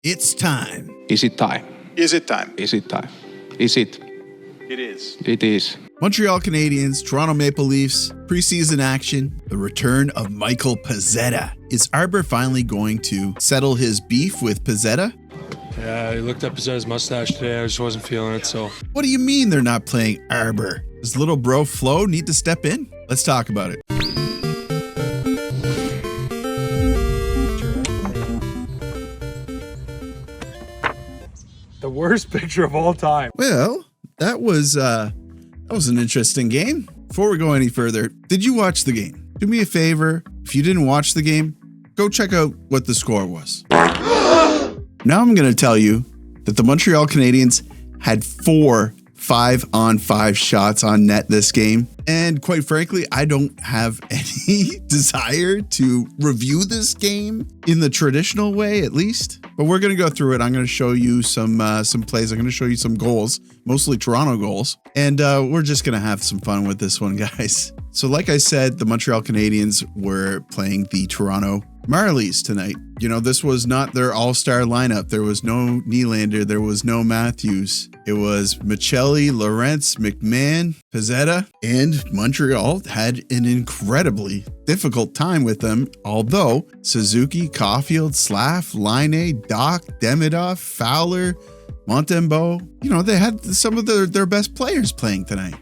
It's time. Is it time? Is it time? Is it time? Is it? It is. It is. Montreal Canadiens, Toronto Maple Leafs, preseason action, the return of Mikel Pezzetta. Is Arbor finally going to settle his beef with Pezzetta? Yeah, I looked up his mustache today. I just wasn't feeling it, so. What do you mean they're not playing Arbor? Does little bro Flo need to step in? Let's talk about it. The worst picture of all time. Well, that was an interesting game. Before we go any further, did you watch the game? Do me a favor. If you didn't watch the game, go check out what the score was. Now I'm going to tell you that the Montreal Canadiens had 4 5-on-5 shots on net this game. And quite frankly, I don't have any desire to review this game in the traditional way, at least. But we're going to go through it. I'm going to show you some plays. I'm going to show you some goals, mostly Toronto goals. And we're just going to have some fun with this one, guys. So like I said, the Montreal Canadiens were playing the Toronto Marlies tonight. You know, this was not their all-star lineup. There was no Nylander. There was no Matthews. It was Mikel, Lorentz, McMahon, Pezzetta, and Montreal had an incredibly difficult time with them. Although Suzuki, Caulfield, Slav, Laine, Doc, Demidov, Fowler, Montembeault, you know, they had some of their best players playing tonight.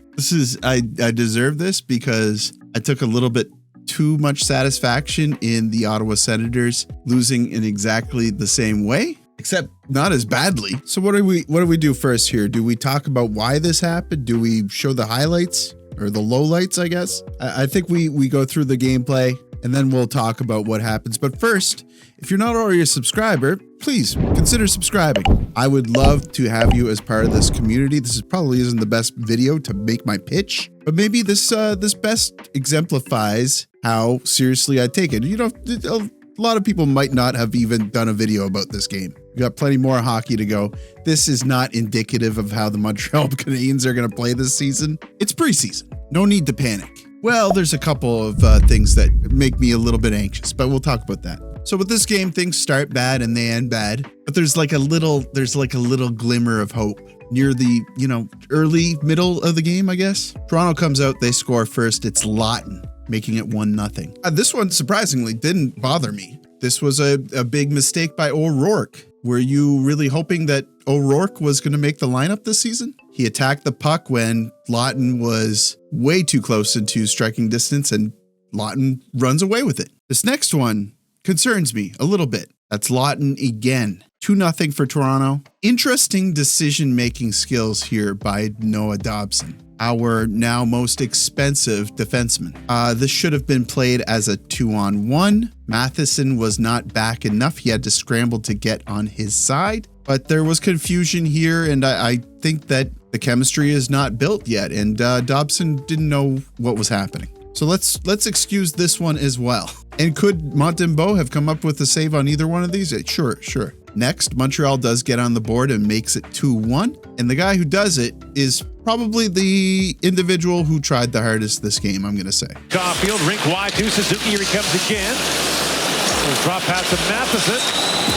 I deserve this because I took a little bit too much satisfaction in the Ottawa Senators losing in exactly the same way, except not as badly. So what do we do first here? Do we talk about why this happened? Do we show the highlights or the lowlights, I guess? I think we go through the gameplay and then we'll talk about what happens. But first, if you're not already a subscriber, please consider subscribing. I would love to have you as part of this community. This probably isn't the best video to make my pitch, but maybe this best exemplifies how seriously I take it. You know, a lot of people might not have even done a video about this game. We got plenty more hockey to go. This is not indicative of how the Montreal Canadiens are going to play this season. It's preseason. No need to panic. Well, there's a couple of things that make me a little bit anxious, but we'll talk about that. So with this game, things start bad and they end bad, but there's like a little glimmer of hope near the, early middle of the game, I guess. Toronto comes out, they score first. It's Lawton, making it 1-0. This one surprisingly didn't bother me. This was a big mistake by O'Rourke. Were you really hoping that O'Rourke was going to make the lineup this season? He attacked the puck when Lawton was way too close into striking distance, and Lawton runs away with it. This next one concerns me a little bit. That's Lawton again. 2-0 for Toronto. Interesting decision-making skills here by Noah Dobson, our now most expensive defenseman. This should have been played as a 2-on-1. Matheson was not back enough. He had to scramble to get on his side, but there was confusion here, and I think that the chemistry is not built yet, and Dobson didn't know what was happening. So let's excuse this one as well. And could Montembeault have come up with a save on either one of these? Sure. Next, Montreal does get on the board and makes it 2-1. And the guy who does it is probably the individual who tried the hardest this game, I'm going to say. Caulfield, rink wide to Suzuki. Here he comes again. Drop pass to Matheson.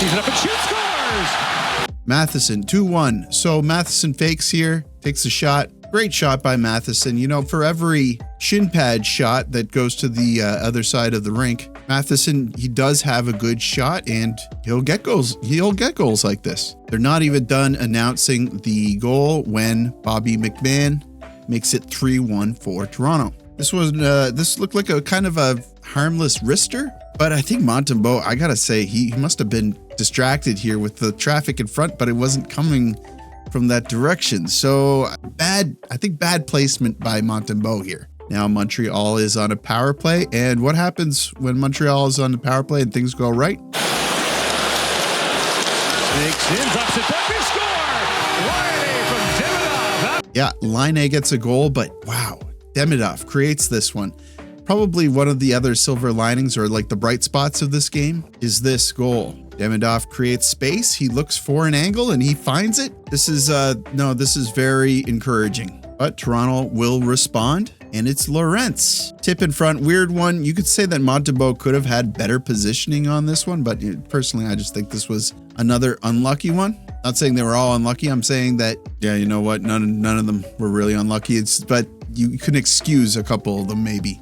He's up and shoots, scores! Matheson, 2-1. So Matheson fakes here, takes a shot. Great shot by Matheson. You know, for every shin pad shot that goes to the other side of the rink, Matheson, he does have a good shot and he'll get goals. He'll get goals like this. They're not even done announcing the goal when Bobby McMahon makes it 3-1 for Toronto. This looked like a kind of a harmless wrister, but I think Montembeault, I gotta say, he must have been distracted here with the traffic in front, but it wasn't coming from that direction. So bad placement by Montembeault here. Now Montreal is on a power play, and what happens when Montreal is on the power play and things go right? Yeah, Laine gets a goal, but wow, Demidov creates this one. Probably one of the other silver linings or like the bright spots of this game is this goal. Demidov creates space, he looks for an angle and he finds it. This is very encouraging. But Toronto will respond, and it's Lorentz. Tip in front, weird one. You could say that Montembeault could have had better positioning on this one, but personally, I just think this was another unlucky one. Not saying they were all unlucky. I'm saying that, yeah, you know what? None of them were really unlucky. But you can excuse a couple of them, maybe.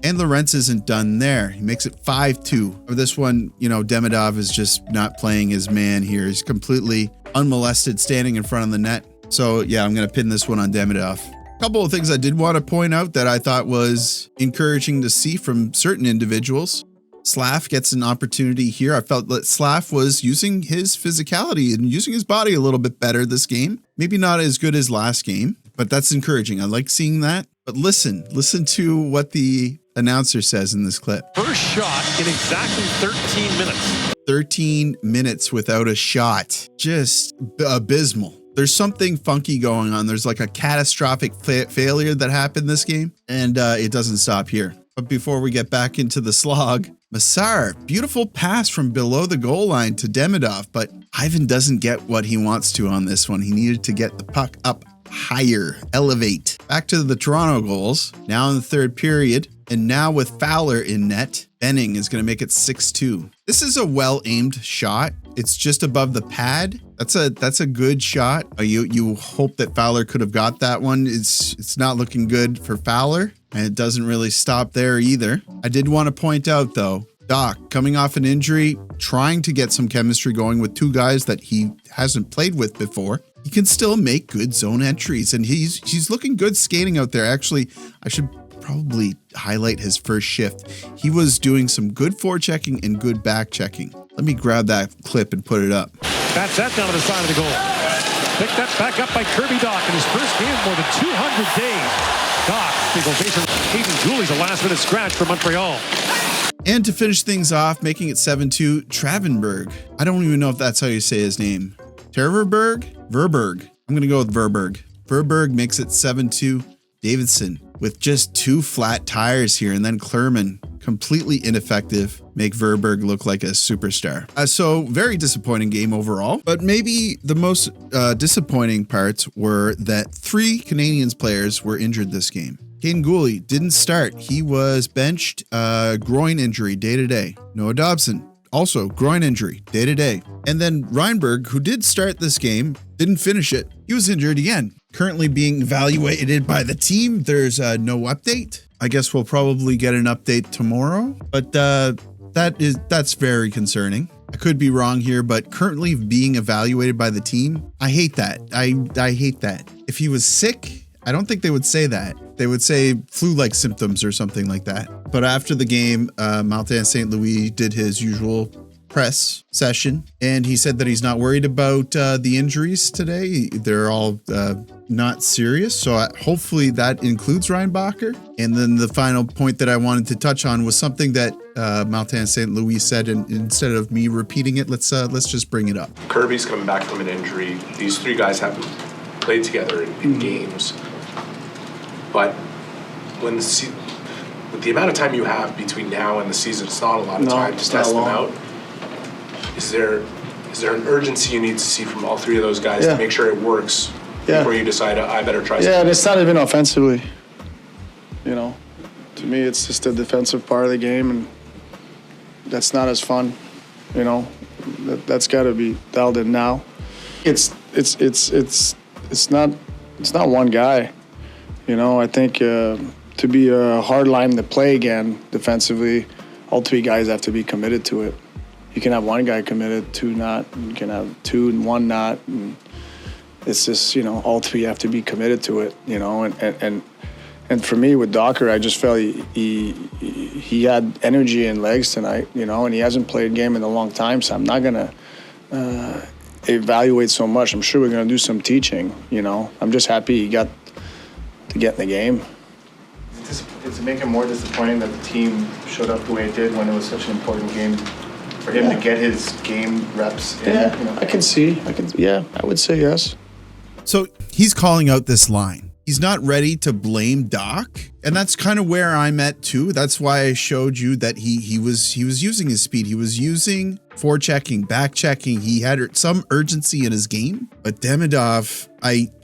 And Lorentz isn't done there. He makes it 5-2. For this one, you know, Demidov is just not playing his man here. He's completely unmolested standing in front of the net. So yeah, I'm going to pin this one on Demidov. A couple of things I did want to point out that I thought was encouraging to see from certain individuals. Slav gets an opportunity here. I felt that Slav was using his physicality and using his body a little bit better this game. Maybe not as good as last game, but that's encouraging. I like seeing that. But listen to what the announcer says in this clip. First shot in exactly 13 minutes. 13 minutes without a shot. Just abysmal. There's something funky going on. There's like a catastrophic failure that happened this game, and it doesn't stop here. But before we get back into the slog, Massar, beautiful pass from below the goal line to Demidov, but Ivan doesn't get what he wants to on this one. He needed to get the puck up higher, elevate. Back to the Toronto goals, now in the third period, and now with Fowler in net, Benning is going to make it 6-2. This is a well-aimed shot. It's just above the pad. That's a good shot. You hope that Fowler could have got that one. It's not looking good for Fowler, and it doesn't really stop there either. I did want to point out though, Doc coming off an injury, trying to get some chemistry going with two guys that he hasn't played with before. He can still make good zone entries, and he's looking good skating out there. Actually, I should probably highlight his first shift. He was doing some good forechecking and good back checking. Let me grab that clip and put it up. That's that down to the side of the goal. Picked that back up by Kirby Doc in his first game in more than 200 days. Doc, big ovation. Hayden Gooley's a last-minute scratch for Montreal. And to finish things off, making it 7-2, Travenberg. I don't even know if that's how you say his name. Verberg? I'm going to go with Verberg. Verberg makes it 7-2. Davidson with just two flat tires here, and then Klerman, completely ineffective, make Verberg look like a superstar. So very disappointing game overall, but maybe the most disappointing parts were that 3 Canadiens players were injured this game. Caden Gooley didn't start. He was benched, groin injury day to day. Noah Dobson, also groin injury day to day. And then Reinberg, who did start this game, didn't finish it. He was injured again. Currently being evaluated by the team. There's no update. I guess we'll probably get an update tomorrow, but that's very concerning. I could be wrong here, but currently being evaluated by the team, I hate that. I hate that. If he was sick, I don't think they would say that. They would say flu-like symptoms or something like that. But after the game, Martin St. Louis did his usual press session, and he said that he's not worried about the injuries today. They're all not serious, so hopefully that includes Reinbacher. And then the final point that I wanted to touch on was something that Martin St. Louis said, and instead of me repeating it, let's just bring it up. Kirby's coming back from an injury. These 3 guys haven't played together in games, but with the amount of time you have between now and the season, it's not a lot of time to test them out. Is there an urgency you need to see from all 3 of those guys to make sure it works before you decide, I better try something? Yeah, and it's not even offensively. You know, to me, it's just the defensive part of the game, and that's not as fun. You know, that's got to be dialed in now. It's not one guy. You know, I think to be a hard line to play again defensively, all 3 guys have to be committed to it. You can have one guy committed, 2 not. You can have 2 and 1 not. And it's just, you know, all 3 have to be committed to it, you know. And for me with Docker, I just felt he had energy and legs tonight, you know, and he hasn't played a game in a long time, so I'm not going to evaluate so much. I'm sure we're going to do some teaching, you know. I'm just happy he got to get in the game. Does it make it more disappointing that the team showed up the way it did when it was such an important game for him to get his game reps in? Yeah, you know? I would say yes. So he's calling out this line. He's not ready to blame Doc. And that's kind of where I'm at too. That's why I showed you that he was using his speed. He was using forechecking, back checking. He had some urgency in his game. But Demidov,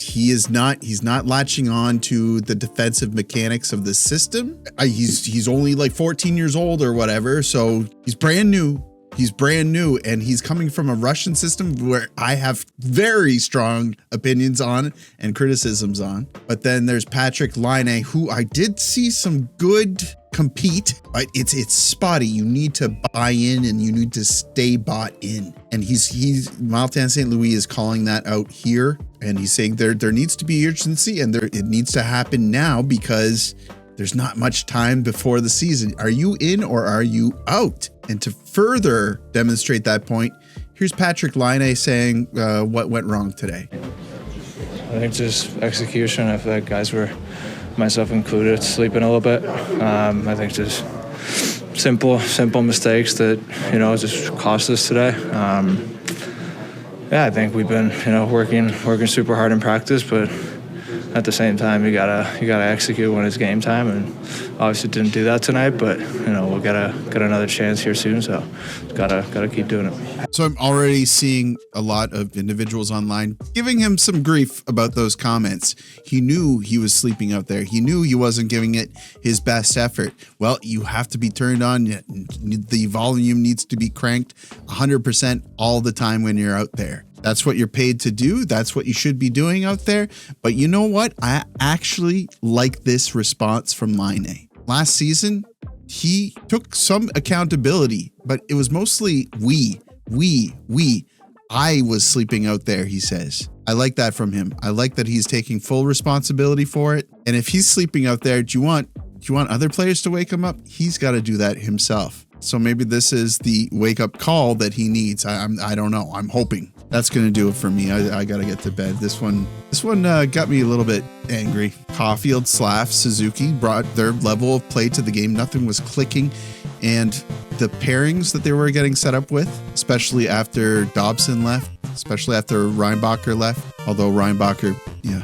he's not latching on to the defensive mechanics of the system. He's only like 14 years old or whatever. So he's brand new. He's brand new, and he's coming from a Russian system where I have very strong opinions on and criticisms on. But then there's Patrik Laine, who I did see some good compete, but it's spotty. You need to buy in and you need to stay bought in. And he's Martin St. Louis is calling that out here, and he's saying there needs to be urgency, and it needs to happen now because there's not much time before the season. Are you in or are you out? And to further demonstrate that point, here's Patrik Laine saying what went wrong today. I think just execution. I feel like guys were, myself included, sleeping a little bit. I think just simple mistakes that, just cost us today. I think we've been, working super hard in practice, but at the same time, you gotta execute when it's game time, and obviously didn't do that tonight. But we'll get another chance here soon, so gotta keep doing it. So I'm already seeing a lot of individuals online giving him some grief about those comments. He knew he was sleeping out there. He knew he wasn't giving it his best effort. Well, you have to be turned on. The volume needs to be cranked 100% all the time when you're out there. That's what you're paid to do. That's what you should be doing out there. But you know what? I actually like this response from Laine. Last season, he took some accountability, but it was mostly we. I was sleeping out there, he says. I like that from him. I like that he's taking full responsibility for it. And if he's sleeping out there, do you want other players to wake him up? He's got to do that himself. So maybe this is the wake up call that he needs. I don't know. I'm hoping. That's going to do it for me. I got to get to bed. This one got me a little bit angry. Caulfield, Slav, Suzuki brought their level of play to the game. Nothing was clicking. And the pairings that they were getting set up with, especially after Dobson left, especially after Reinbacher left, although Reinbacher, he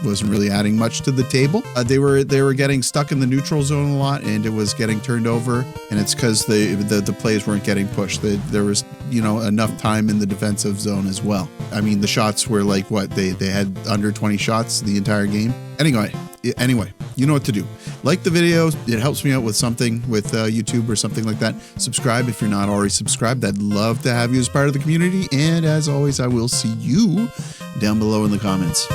wasn't really adding much to the table. They were getting stuck in the neutral zone a lot, and it was getting turned over. And it's because the plays weren't getting pushed. There was enough time in the defensive zone as well. I mean, the shots were like what they had under 20 shots the entire game. Anyway, you know what to do. Like the video. It helps me out with something with YouTube or something like that. Subscribe if you're not already subscribed. I'd love to have you as part of the community. And as always, I will see you down below in the comments.